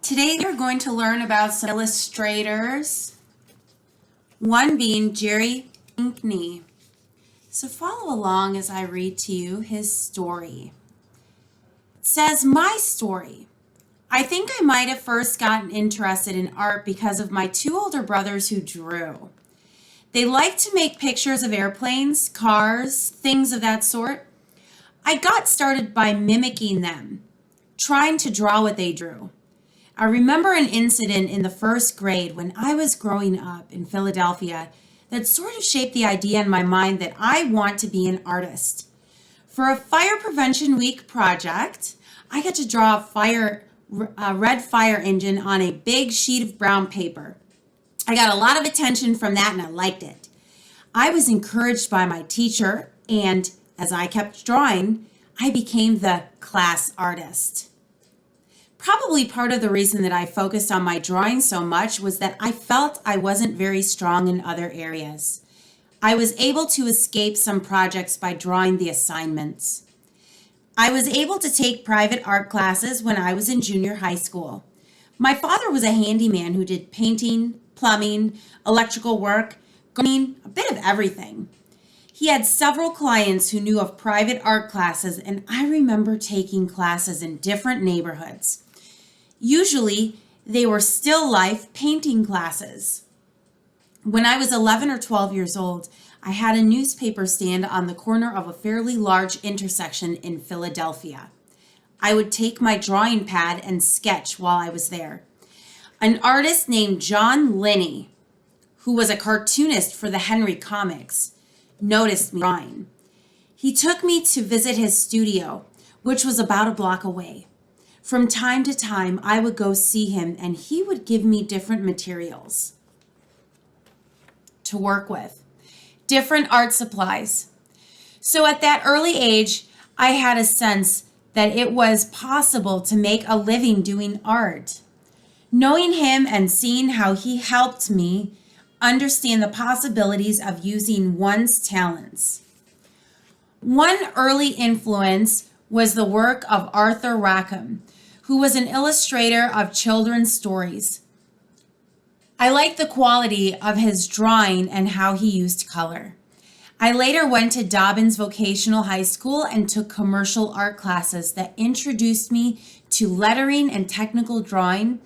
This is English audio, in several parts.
Today we're going to learn about some illustrators, one being Jerry Pinkney. So follow along as I read to you his story. It says, "My story. I think I might have first gotten interested in art because of my two older brothers who drew. They liked to make pictures of airplanes, cars, things of that sort. I got started by mimicking them, trying to draw what they drew. I remember an incident in the first grade when I was growing up in Philadelphia that sort of shaped the idea in my mind that I want to be an artist. For a Fire Prevention Week project, I got to draw a red fire engine on a big sheet of brown paper. I got a lot of attention from that and I liked it. I was encouraged by my teacher, and as I kept drawing, I became the class artist. Probably part of the reason that I focused on my drawing so much was that I felt I wasn't very strong in other areas. I was able to escape some projects by drawing the assignments. I was able to take private art classes when I was in junior high school. My father was a handyman who did painting, plumbing, electrical work, gardening, a bit of everything. He had several clients who knew of private art classes, and I remember taking classes in different neighborhoods. Usually, they were still life painting classes. When I was 11 or 12 years old, I had a newspaper stand on the corner of a fairly large intersection in Philadelphia. I would take my drawing pad and sketch while I was there. An artist named John Linney, who was a cartoonist for the Henry comics, noticed me drawing. He took me to visit his studio, which was about a block away. From time to time, I would go see him and he would give me different materials to work with, different art supplies. So at that early age, I had a sense that it was possible to make a living doing art. Knowing him and seeing how he helped me understand the possibilities of using one's talents. One early influence was the work of Arthur Rackham, who was an illustrator of children's stories. I liked the quality of his drawing and how he used color. I later went to Dobbins Vocational High School and took commercial art classes that introduced me to lettering and technical drawing,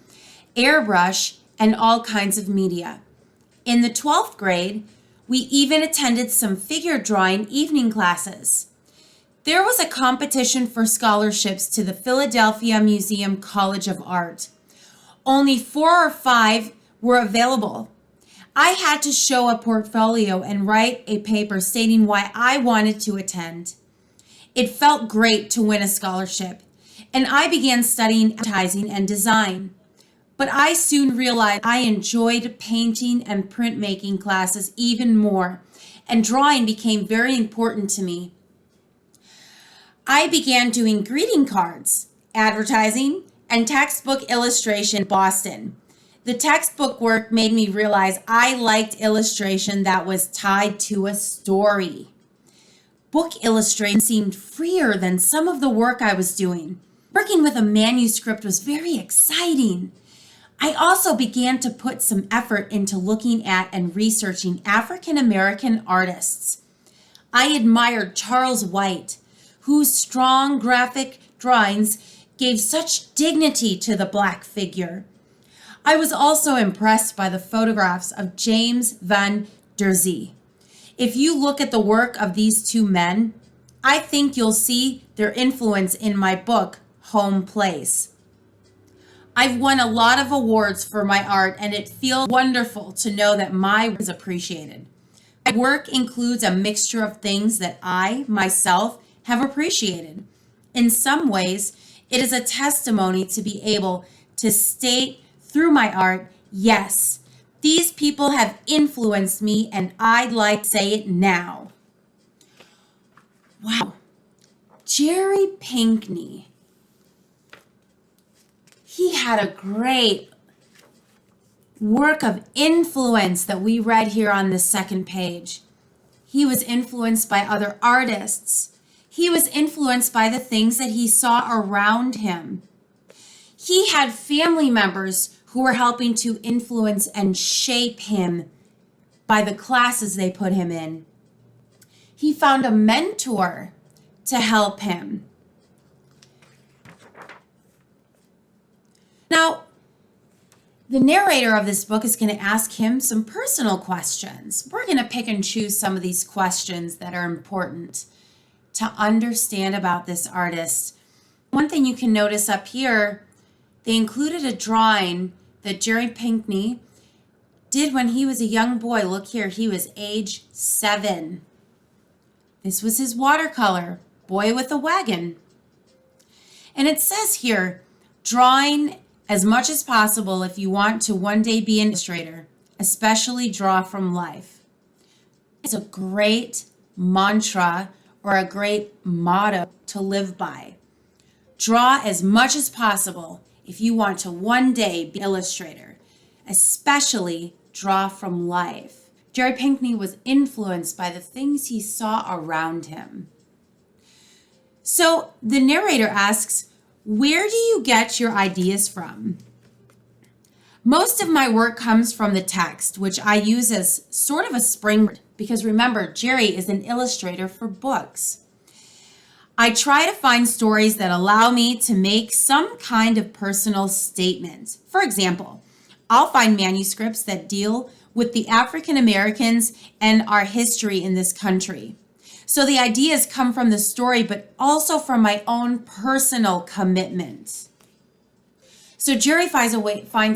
airbrush, and all kinds of media. In the 12th grade, we even attended some figure drawing evening classes. There was a competition for scholarships to the Philadelphia Museum College of Art. Only 4 or 5 were available. I had to show a portfolio and write a paper stating why I wanted to attend. It felt great to win a scholarship, and I began studying advertising and design. But I soon realized I enjoyed painting and printmaking classes even more, and drawing became very important to me. I began doing greeting cards, advertising, and textbook illustration in Boston. The textbook work made me realize I liked illustration that was tied to a story. Book illustration seemed freer than some of the work I was doing. Working with a manuscript was very exciting. I also began to put some effort into looking at and researching African American artists. I admired Charles White, whose strong graphic drawings gave such dignity to the Black figure. I was also impressed by the photographs of James Van der Zee. If you look at the work of these two men, I think you'll see their influence in my book, Home Place. I've won a lot of awards for my art, and it feels wonderful to know that my work is appreciated. My work includes a mixture of things that I, myself, have appreciated. In some ways, it is a testimony to be able to state through my art, yes, these people have influenced me and I'd like to say it now." Wow. Jerry Pinkney. He had a great work of influence that we read here on this second page. He was influenced by other artists. He was influenced by the things that he saw around him. He had family members who were helping to influence and shape him by the classes they put him in. He found a mentor to help him. Now, the narrator of this book is going to ask him some personal questions. We're going to pick and choose some of these questions that are important to understand about this artist. One thing you can notice up here, they included a drawing that Jerry Pinkney did when he was a young boy. Look here, he was age 7. This was his watercolor, Boy with a Wagon. And it says here, drawing as much as possible if you want to one day be an illustrator, especially draw from life. It's a great mantra or a great motto to live by. Draw as much as possible if you want to one day be an illustrator, especially draw from life. Jerry Pinkney was influenced by the things he saw around him. So the narrator asks, where do you get your ideas from? Most of my work comes from the text, which I use as sort of a springboard, because remember, Jerry is an illustrator for books. I try to find stories that allow me to make some kind of personal statement. For example, I'll find manuscripts that deal with the African Americans and our history in this country. So the ideas come from the story, but also from my own personal commitment. So Jerry finds a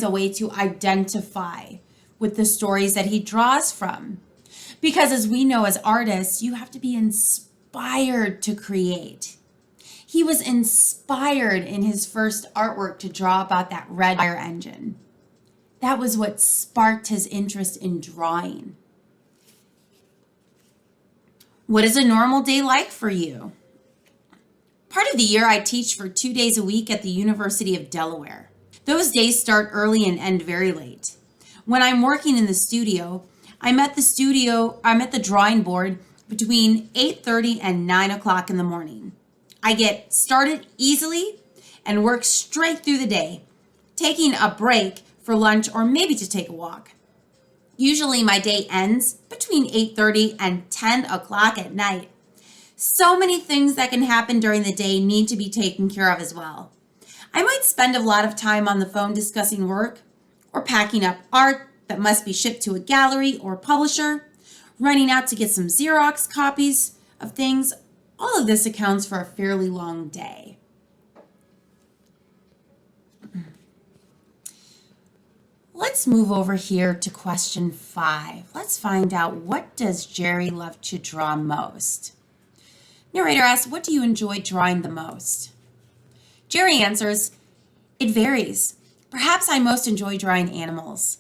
way to identify with the stories that he draws from. Because as we know as artists, you have to be inspired to create. He was inspired in his first artwork to draw about that red fire engine. That was what sparked his interest in drawing. What is a normal day like for you? Part of the year I teach for 2 days a week at the University of Delaware. Those days start early and end very late. When I'm working in the studio, I'm at the drawing board between 8:30 and 9 o'clock in the morning. I get started easily and work straight through the day, taking a break for lunch or maybe to take a walk. Usually my day ends between 8:30 and 10 o'clock at night. So many things that can happen during the day need to be taken care of as well. I might spend a lot of time on the phone discussing work or packing up art that must be shipped to a gallery or publisher, running out to get some Xerox copies of things. All of this accounts for a fairly long day. Let's move over here to question 5. Let's find out, what does Jerry love to draw most? Narrator asks, what do you enjoy drawing the most? Jerry answers, it varies. Perhaps I most enjoy drawing animals.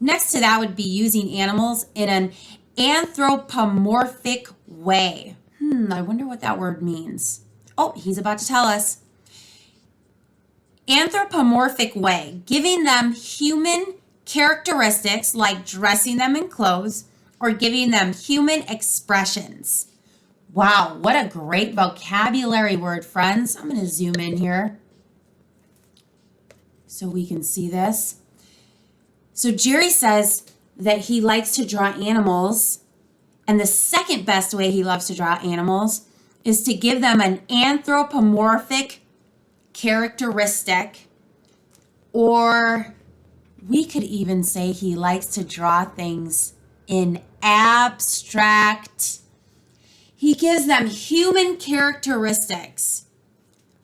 Next to that would be using animals in an anthropomorphic way. I wonder what that word means. Oh, he's about to tell us. Anthropomorphic way, giving them human characteristics like dressing them in clothes or giving them human expressions. Wow, what a great vocabulary word, friends. I'm going to zoom in here so we can see this. So Jerry says that he likes to draw animals, and the second best way he loves to draw animals is to give them an anthropomorphic characteristic, or we could even say he likes to draw things in abstract. He gives them human characteristics,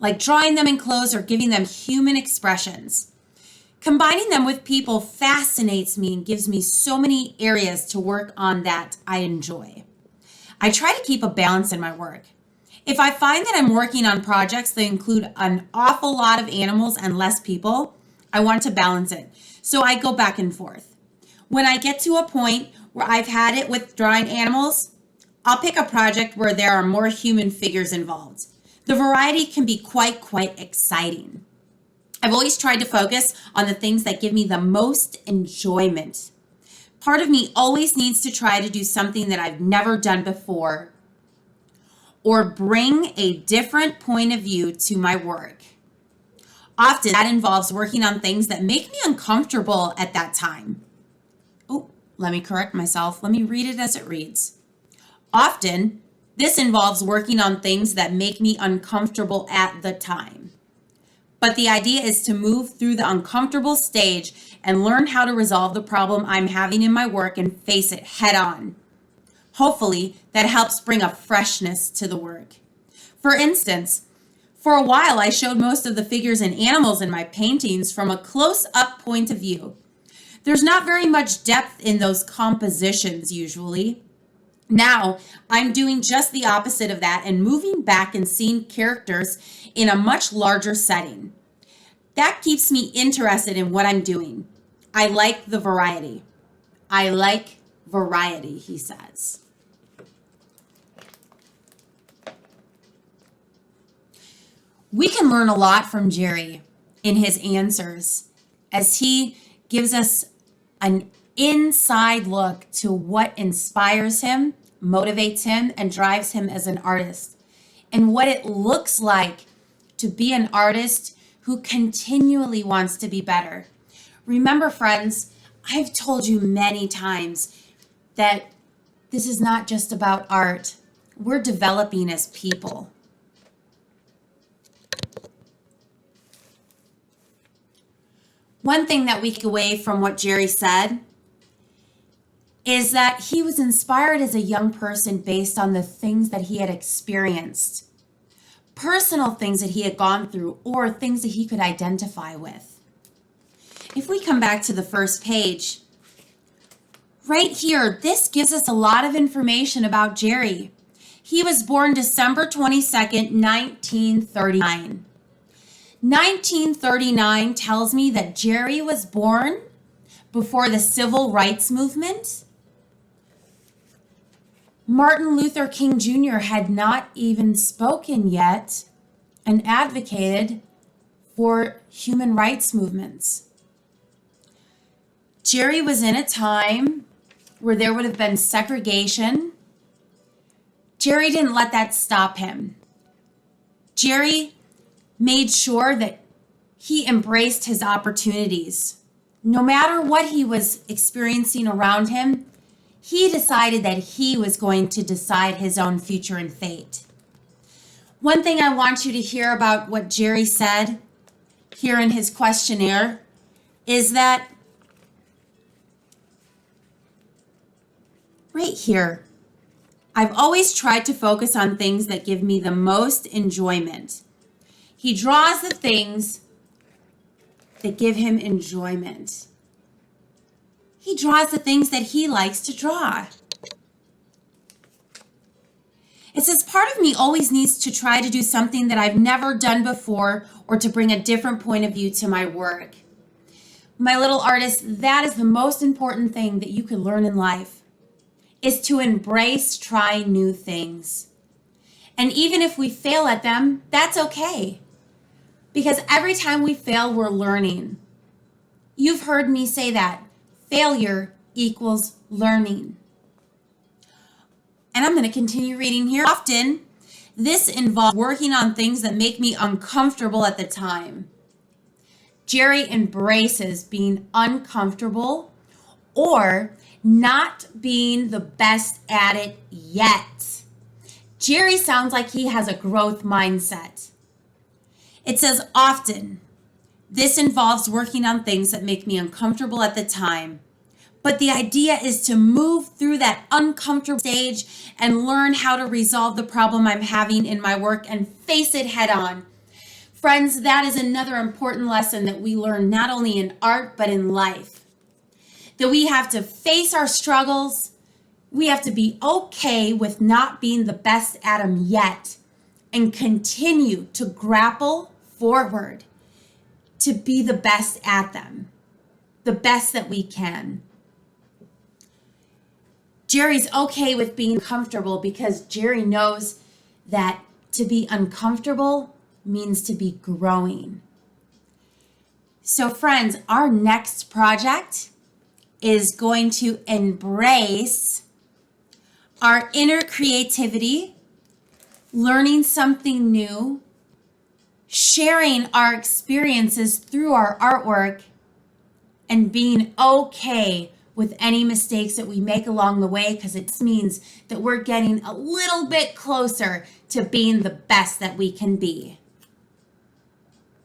like drawing them in clothes or giving them human expressions. Combining them with people fascinates me and gives me so many areas to work on that I enjoy. I try to keep a balance in my work. If I find that I'm working on projects that include an awful lot of animals and less people, I want to balance it. So I go back and forth. When I get to a point where I've had it with drawing animals, I'll pick a project where there are more human figures involved. The variety can be quite exciting. I've always tried to focus on the things that give me the most enjoyment. Part of me always needs to try to do something that I've never done before, or bring a different point of view to my work. Often that involves working on things that make me uncomfortable at that time. Oh, let me correct myself. Let me read it as it reads. Often, this involves working on things that make me uncomfortable at the time. But the idea is to move through the uncomfortable stage and learn how to resolve the problem I'm having in my work and face it head on. Hopefully, that helps bring a freshness to the work. For instance, for a while I showed most of the figures and animals in my paintings from a close-up point of view. There's not very much depth in those compositions usually. Now, I'm doing just the opposite of that and moving back and seeing characters in a much larger setting. That keeps me interested in what I'm doing. I like the variety. I like variety, he says. We can learn a lot from Jerry in his answers as he gives us an inside look to what inspires him, motivates him, and drives him as an artist, and what it looks like to be an artist who continually wants to be better. Remember, friends, I've told you many times that this is not just about art. We're developing as people. One thing that we take away from what Jerry said is that he was inspired as a young person based on the things that he had experienced, personal things that he had gone through, or things that he could identify with. If we come back to the first page, right here, this gives us a lot of information about Jerry. He was born December 22nd, 1939. 1939 tells me that Jerry was born before the Civil Rights Movement. Martin Luther King Jr. had not even spoken yet and advocated for human rights movements. Jerry was in a time where there would have been segregation. Jerry didn't let that stop him. Jerry made sure that he embraced his opportunities. No matter what he was experiencing around him, he decided that he was going to decide his own future and fate. One thing I want you to hear about what Jerry said here in his questionnaire is that right here, I've always tried to focus on things that give me the most enjoyment. He draws the things that give him enjoyment. He draws the things that he likes to draw. It says, part of me always needs to try to do something that I've never done before or to bring a different point of view to my work. My little artist, that is the most important thing that you can learn in life, is to embrace trying new things. And even if we fail at them, that's okay. Because every time we fail, we're learning. You've heard me say that. Failure equals learning. And I'm going to continue reading here. Often, this involves working on things that make me uncomfortable at the time. Jerry embraces being uncomfortable or not being the best at it yet. Jerry sounds like he has a growth mindset. It says, often, this involves working on things that make me uncomfortable at the time. But the idea is to move through that uncomfortable stage and learn how to resolve the problem I'm having in my work and face it head on. Friends, that is another important lesson that we learn not only in art, but in life. That we have to face our struggles. We have to be okay with not being the best at them yet and continue to grapple forward to be the best at them, the best that we can. Jerry's okay with being comfortable because Jerry knows that to be uncomfortable means to be growing. So friends, our next project is going to embrace our inner creativity, learning something new, sharing our experiences through our artwork and being okay with any mistakes that we make along the way, because it means that we're getting a little bit closer to being the best that we can be.